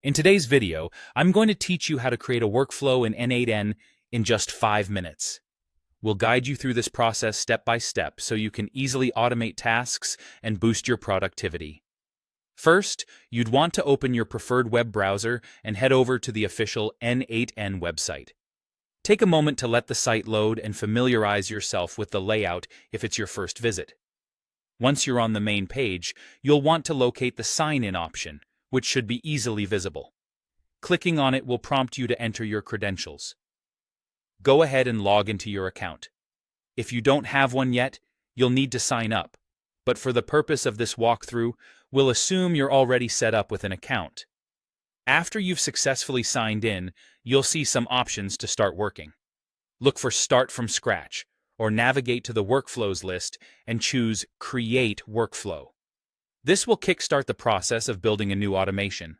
In today's video, I'm going to teach you how to create a workflow in N8n in just 5 minutes. We'll guide you through this process step by step so you can easily automate tasks and boost your productivity. First, you'd want to open your preferred web browser and head over to the official N8n website. Take a moment to let the site load and familiarize yourself with the layout if it's your first visit. Once you're on the main page, you'll want to locate the Sign In option, which should be easily visible. Clicking on it will prompt you to enter your credentials. Go ahead and log into your account. If you don't have one yet, you'll need to sign up, but for the purpose of this walkthrough, we'll assume you're already set up with an account. After you've successfully signed in, you'll see some options to start working. Look for Start from Scratch, or navigate to the Workflows list and choose Create Workflow. This will kickstart the process of building a new automation.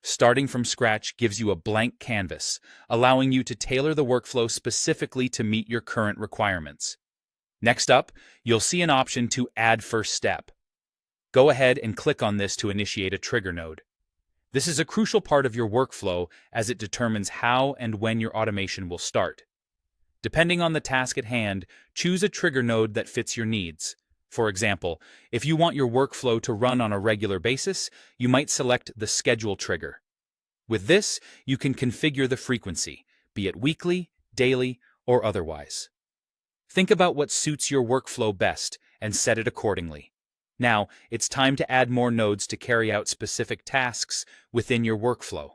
Starting from scratch gives you a blank canvas, allowing you to tailor the workflow specifically to meet your current requirements. Next up, you'll see an option to Add First Step. Go ahead and click on this to initiate a trigger node. This is a crucial part of your workflow as it determines how and when your automation will start. Depending on the task at hand, choose a trigger node that fits your needs. For example, if you want your workflow to run on a regular basis, you might select the Schedule trigger. With this, you can configure the frequency, be it weekly, daily, or otherwise. Think about what suits your workflow best and set it accordingly. Now, it's time to add more nodes to carry out specific tasks within your workflow.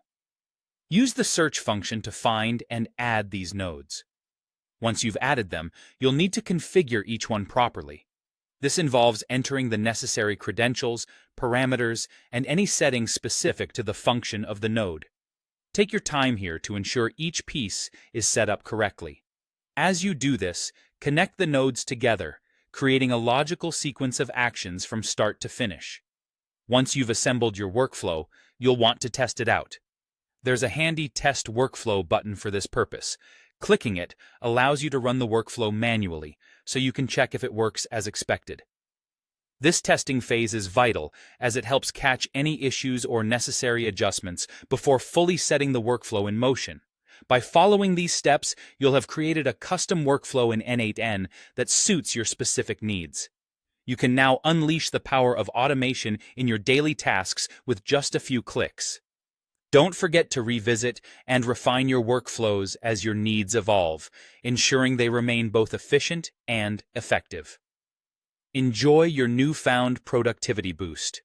Use the search function to find and add these nodes. Once you've added them, you'll need to configure each one properly. This involves entering the necessary credentials, parameters, and any settings specific to the function of the node. Take your time here to ensure each piece is set up correctly. As you do this, connect the nodes together, creating a logical sequence of actions from start to finish. Once you've assembled your workflow, you'll want to test it out. There's a handy Test Workflow button for this purpose. Clicking it allows you to run the workflow manually, so you can check if it works as expected. This testing phase is vital as it helps catch any issues or necessary adjustments before fully setting the workflow in motion. By following these steps, you'll have created a custom workflow in N8n that suits your specific needs. You can now unleash the power of automation in your daily tasks with just a few clicks. Don't forget to revisit and refine your workflows as your needs evolve, ensuring they remain both efficient and effective. Enjoy your newfound productivity boost.